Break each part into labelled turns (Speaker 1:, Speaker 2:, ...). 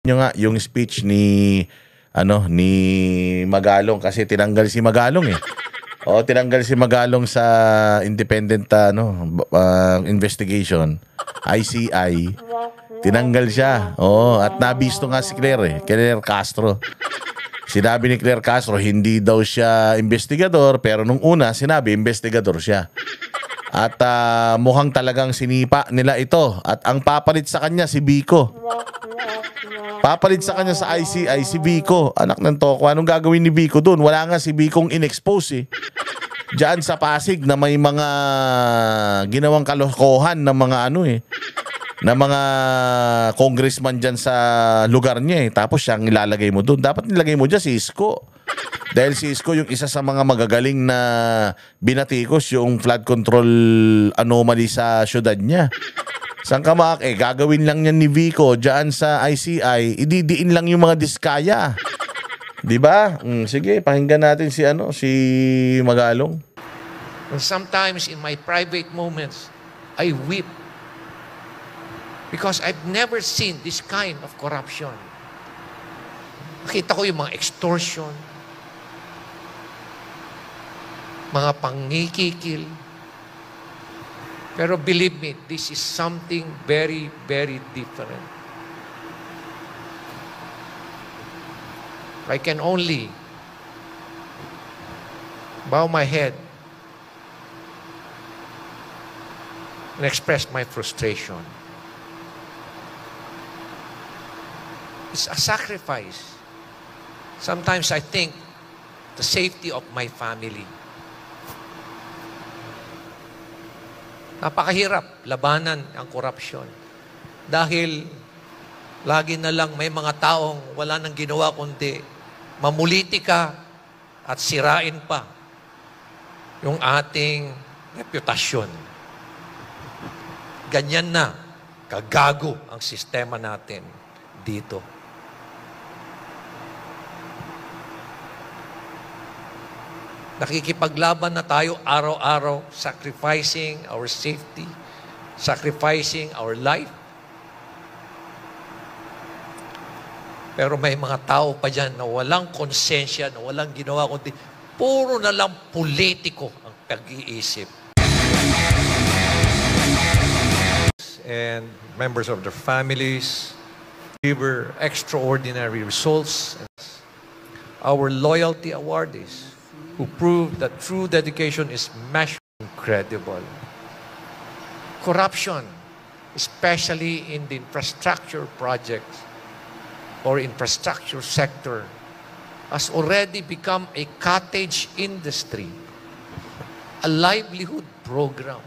Speaker 1: Nyo nga yung speech ni ni Magalong kasi tinanggal si Magalong eh. O tinanggal si Magalong sa independent investigation, ICI. Tinanggal siya. Oh, at nabisto nga si Claire Castro. Sinabi ni Claire Castro hindi daw siya investigador pero nung una sinabi investigador siya. At mukhang talagang sinipa nila ito at ang papalit sa kanya si Vico. Papalit sa kanya sa ICI si Vico, anak ng toko. Anong gagawin ni Vico doon? Wala nga si Vicong in-expose eh. Diyan sa Pasig na may mga ginawang kalokohan ng mga na mga congressman diyan sa lugar niya eh. Tapos siyang ilalagay mo doon. Dapat nilagay mo diyan si Isko. Dahil si Isko yung isa sa mga magagaling na binatikos yung flood control anomaly sa syudad niya. Saan ka gagawin lang yan ni Vico dyan sa ICI, ididiin lang yung mga diskaya. Di ba? Sige, pakinggan natin si Magalong.
Speaker 2: And sometimes in my private moments, I weep because I've never seen this kind of corruption. Nakita ko yung mga extortion, mga pangikikil. Pero believe me, this is something very, very different. I can only bow my head and express my frustration. It's a sacrifice. Sometimes I think the safety of my family. Napakahirap labanan ang korupsyon. Dahil lagi na lang may mga taong wala nang ginawa kundi mamulitika at sirain pa yung ating reputasyon. Ganyan na kagago ang sistema natin dito. Nakikipaglaban na tayo araw-araw, sacrificing our safety, sacrificing our life. Pero may mga tao pa dyan na walang konsensya, na walang ginawa, kundi puro na lang politiko ang pag-iisip. And members of their families deliver extraordinary results. Our loyalty awardees who prove that true dedication is measured incredible. Corruption, especially in the infrastructure projects or infrastructure sector, has already become a cottage industry, a livelihood program.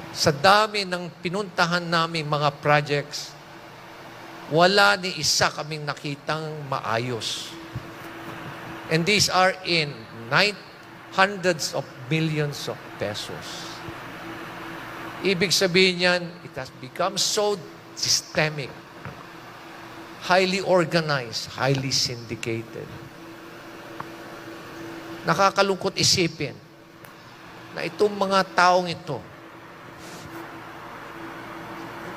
Speaker 2: Sa dami ng pinuntahan namin mga projects, wala ni isa kaming nakitang maayos. And these are in hundreds of millions of pesos. Ibig sabihin yan, it has become so systemic, highly organized, highly syndicated. Nakakalungkot isipin na itong mga taong ito,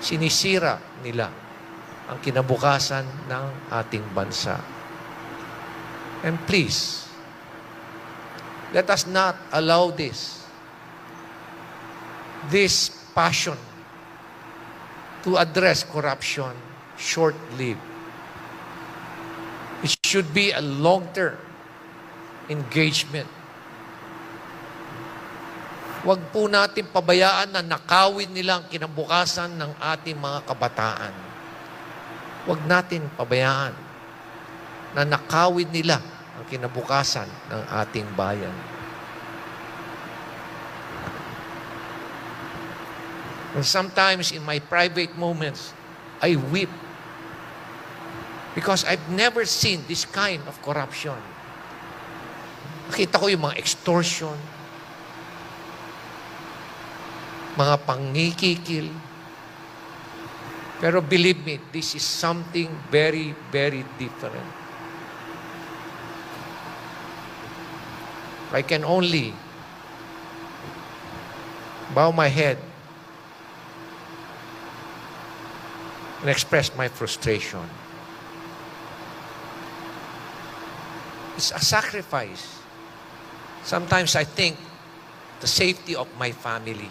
Speaker 2: sinisira nila ang kinabukasan ng ating bansa. And please, let us not allow this passion to address corruption short-lived. It should be a long-term engagement. Huwag po natin pabayaan na nakawin nila ang kinabukasan ng ating mga kabataan. Huwag natin pabayaan na nakawin nila ang kinabukasan ng ating bayan. And sometimes in my private moments, I weep because I've never seen this kind of corruption. Nakita ko yung mga extortion, mga pangikikil. Pero believe me, this is something very, very different. I can only bow my head and express my frustration. It's a sacrifice. Sometimes I think the safety of my family.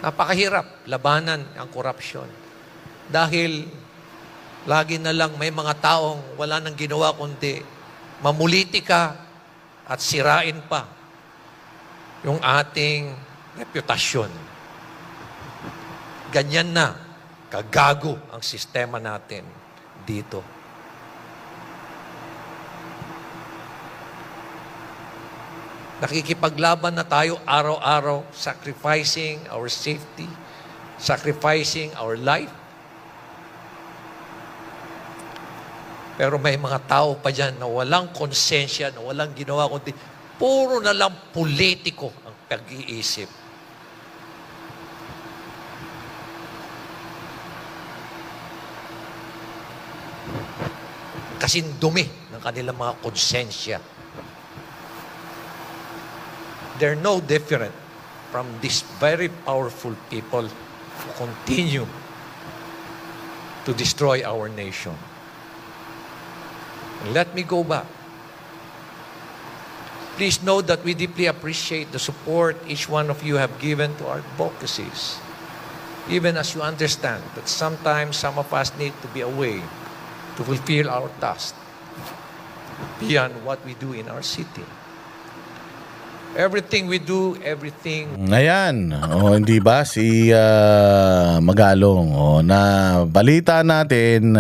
Speaker 2: Napakahirap labanan ang korupsyon. Dahil lagi na lang may mga taong wala nang ginawa kundi mamulitika at sirain pa yung ating reputasyon. Ganyan na, kagago ang sistema natin dito. Nakikipaglaban na tayo araw-araw, sacrificing our safety, sacrificing our life. Pero may mga tao pa dyan na walang konsensya, na walang ginawa, kundi puro na lang politiko ang pag-iisip. Kasing dumi ng kanilang mga konsensya. They're no different from these very powerful people who continue to destroy our nation. And let me go back. Please know that we deeply appreciate the support each one of you have given to our advocacies. Even as you understand that sometimes some of us need to be away to fulfill our task beyond what we do in our city. Everything we do, everything...
Speaker 1: Ayan, hindi ba si Magalong, na balita natin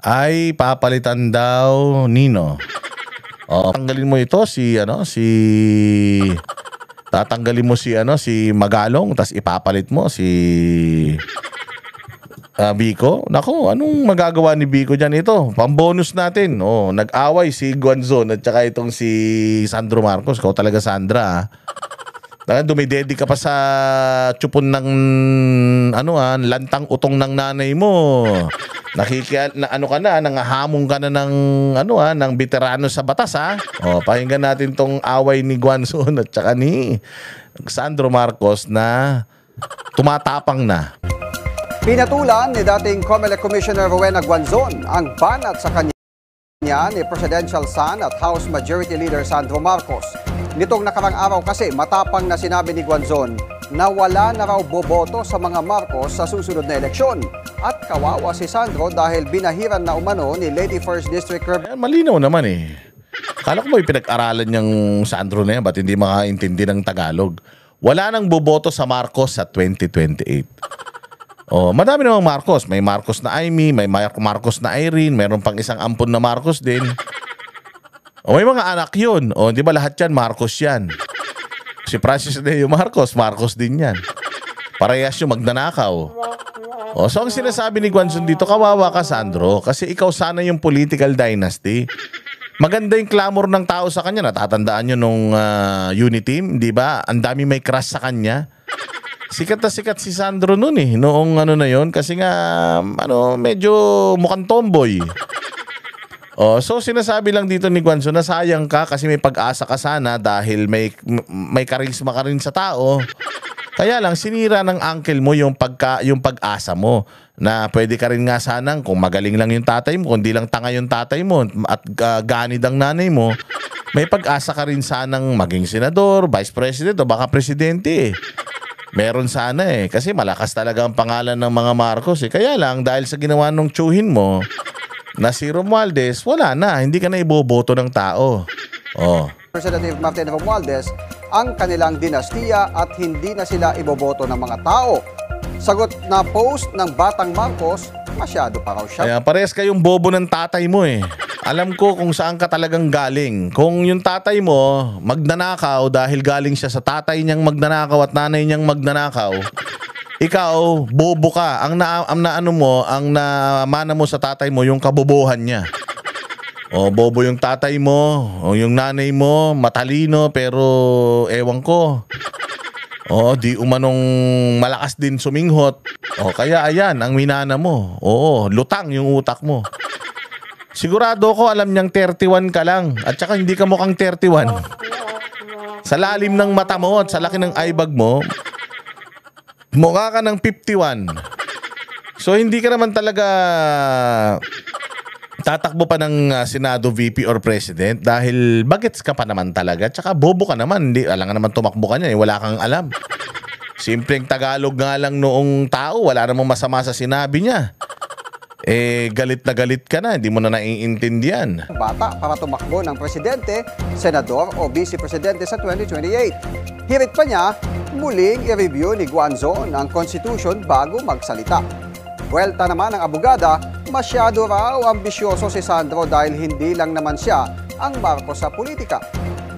Speaker 1: ay papalitan daw Nino. Tanggalin mo ito tatanggalin mo si Magalong, tas ipapalit mo si Vico. Nako, anong magagawa ni Vico dyan? Ito, pambonus natin. Nag-away si Guanzon at saka itong si Sandro Marcos. Ikaw talaga, Sandra. Dumidedi ka pa sa tsupon ng lantang utong ng nanay mo. Nangahamong ka na ng veterano sa batas, ha? Pakinggan natin tong away ni Guanzon at saka ni Sandro Marcos na tumatapang na.
Speaker 3: Pinatulan ni dating COMELEC Commissioner Rowena Guanzon ang banat sa kanya ni Presidential son at House Majority Leader Sandro Marcos. Nitong nakarang araw kasi matapang na sinabi ni Guanzon na wala na raw boboto sa mga Marcos sa susunod na eleksyon. At kawawa si Sandro dahil binahiran na umano ni Lady First District
Speaker 1: Malinaw naman eh. Akala ko may pinag-aralan niyang Sandro na yan, ba't hindi makaintindi ng Tagalog? Wala nang boboto sa Marcos sa 2028. Madami namang Marcos. May Marcos na Amy, may Marcos na Irene, mayroon pang isang ampon na Marcos din. May mga anak yun. Di ba lahat yan, Marcos yan. Si Francis Deo Marcos, Marcos din yan. Parehas yung magnanakaw. So ang sinasabi ni Guanzon dito, kawawa ka, Sandro, kasi ikaw sana yung political dynasty. Maganda yung clamor ng tao sa kanya. Natatandaan nyo nung Uniteam, di ba? Ang dami may crush sa kanya. Sikat na sikat si Sandro noon eh. Noong na yon kasi nga medyo mukhang tomboy. So sinasabi lang dito ni Guanzon na sayang ka kasi may pag-asa ka sana dahil may karisma ka rin sa tao. Kaya lang sinira ng uncle mo yung pag-asa mo na pwede ka rin nga sanang kung magaling lang yung tatay mo, kundi lang tanga yung tatay mo at ganid ang nanay mo, may pag-asa ka rin sanang maging senador, vice president o baka presidente eh. Meron sana eh. Kasi malakas talaga ang pangalan ng mga Marcos eh. Kaya lang, dahil sa ginawa nung tsuhin mo, na si Romualdez, wala na. Hindi ka na iboboto ng tao.
Speaker 3: Representative Martin Romualdez ang kanilang dinastiya at hindi na sila iboboto ng mga tao. Sagot na post ng Batang Marcos, masyado pa raw siya.
Speaker 1: Kaya parehas kayong bobo ng tatay mo eh. Alam ko kung saan ka talagang galing. Kung yung tatay mo magnanakaw dahil galing siya sa tatay niyang magnanakaw at nanay niyang magnanakaw, ikaw, bobo ka. Ang namana mo sa tatay mo, yung kabobohan niya. Bobo yung tatay mo, yung nanay mo, matalino, pero ewan ko. Di umanong malakas din suminghot. Kaya ayan, ang minana mo. Lutang yung utak mo. Sigurado ko alam niyang 31 ka lang. At saka hindi ka mukhang 31. Sa lalim ng mata mo at sa laki ng eyebag mo, Mukha ka ng 51. So hindi ka naman talaga tatakbo pa ng Senado, VP or President dahil bagets ka pa naman talaga. Tsaka bobo ka naman. Hindi, alam nga naman tumakbo ka niya. Wala kang alam. Simpleng Tagalog nga lang noong tao. Wala namang masama sa sinabi niya. Galit na galit ka na. Hindi mo na naiintindihan.
Speaker 3: Bata para tumakbo ng presidente, senador o vice-presidente sa 2028. Hirit pa niya, muling i-review ni Guanzon ang Constitution bago magsalita. Buwelta naman ng abogada, masyado raw ambisyoso si Sandro dahil hindi lang naman siya ang Marcos sa politika.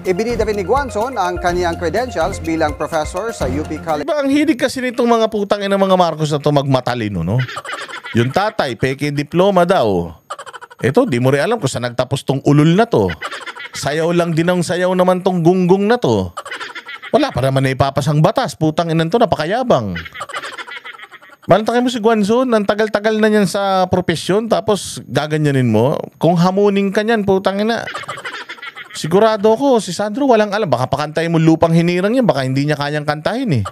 Speaker 3: Ibinida rin ni Guanzon ang kaniyang credentials bilang professor sa UP College.
Speaker 1: Diba ang hilig kasi nitong mga putang ina mga Marcos na to magmatalino, no? Yung tatay, peke diploma daw. Ito, di mo rin alam kung saan nagtapos tong ulul na to. Sayaw lang din ang sayaw naman tong gunggong na to. Wala pa naman na ipapasang batas. Putang inan to, napakayabang. Malantakay mo si Guanzon, ang tagal-tagal na niyan sa profesyon, tapos gaganyanin mo. Kung hamuning ka niyan, putang ina. Sigurado ko, si Sandro walang alam. Baka pakantayin mo lupang hinirang yan, baka hindi niya kayang kantahin eh.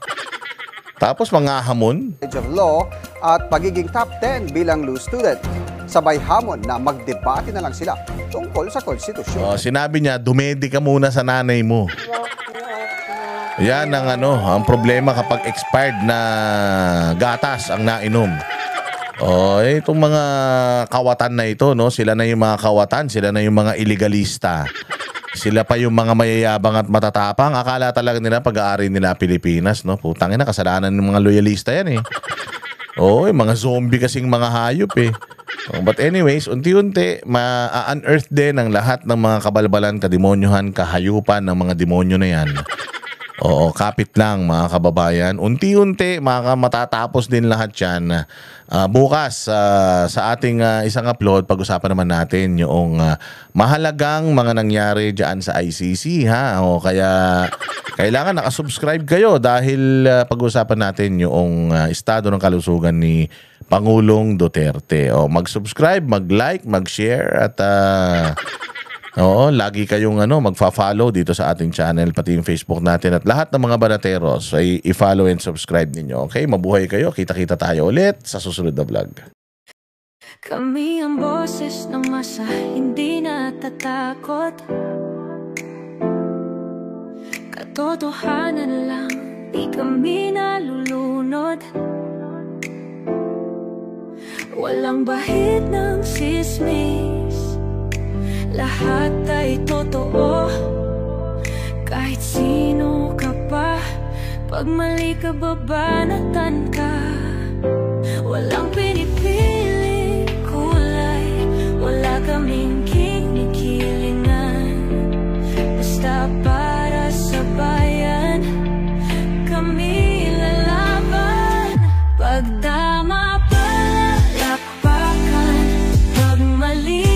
Speaker 1: Tapos mga hamon.
Speaker 3: Of Law at pagiging top 10 bilang law student. Sabay hamon na magdebate na lang sila tungkol sa konstitusyon.
Speaker 1: Sinabi niya, dumedi ka muna sa nanay mo. Yan ang problema kapag expired na gatas ang nainom. Itong mga kawatan na ito, no? Sila na yung mga kawatan, sila na yung mga illegalista. Sila pa yung mga mayayabang at matatapang. Akala talaga nila pag-aari nila Pilipinas, no? Putang ina, kasalanan ng mga loyalista yan eh. Yung mga zombie kasing mga hayop eh. But anyways, unti-unti ma-unearth din ang lahat ng mga kabalbalan, kademonyohan, kahayupan ng mga demonyo na yan. Kapit lang mga kababayan. Unti-unti matatapos din lahat yan. Bukas sa ating isang upload, pag-usapan naman natin yung mahalagang mga nangyari dyan sa ICC. Kaya kailangan nakasubscribe kayo dahil pag-usapan natin yung estado ng kalusugan ni Pangulong Duterte. Mag-subscribe, mag-like, mag-share at lagi kayong magfa-follow dito sa ating channel, pati yung Facebook natin at lahat ng mga banateros ay i-follow and subscribe ninyo. Okay? Mabuhay kayo. Kita-kita tayo ulit sa susunod na vlog.
Speaker 4: Kami ang boses ng masa, hindi natatakot. Katotohanan lang, di kami nalulunod. Walang bahid ng sismis, lahat ay totoo. Kahit sino ka pa, pag mali ka babanatan ka. Walang pinipili kulay, wala kaming kinikilingan. Basta para sa bayan, kami lalaban. Pagtama palakpakan, pag mali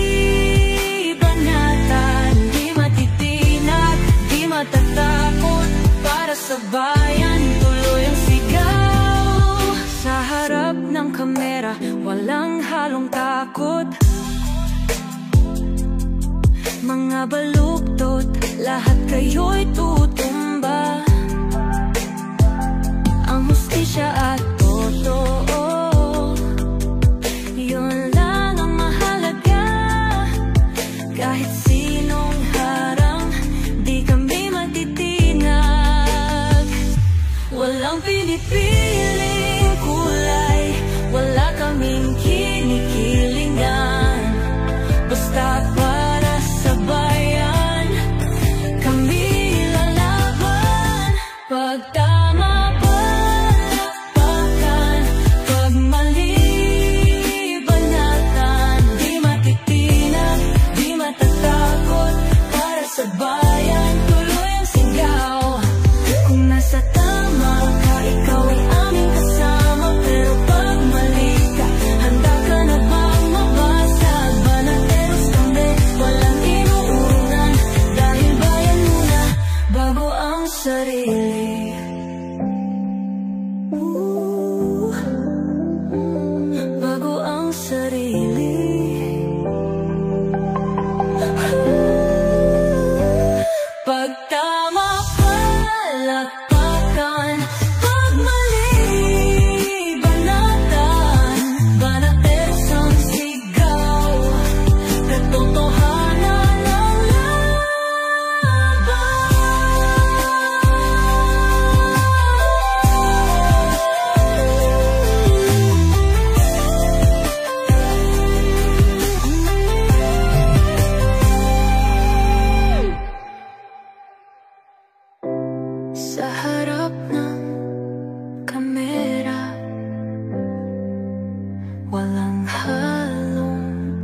Speaker 4: matatakot para sa bayan, tuloy ang sigaw. Sa harap ng kamera, walang halong takot. Mga baluktot, lahat kayo'y tutumba. Ang hustisya at totoo, yun lang ang mahalaga. Kahit sinong harang, di kami matitinag. Walang pinipiling kulay, wala kaming kinikilingan. Basta para sa bayan, kami lalaban. Pagtama palakpakan, walang halong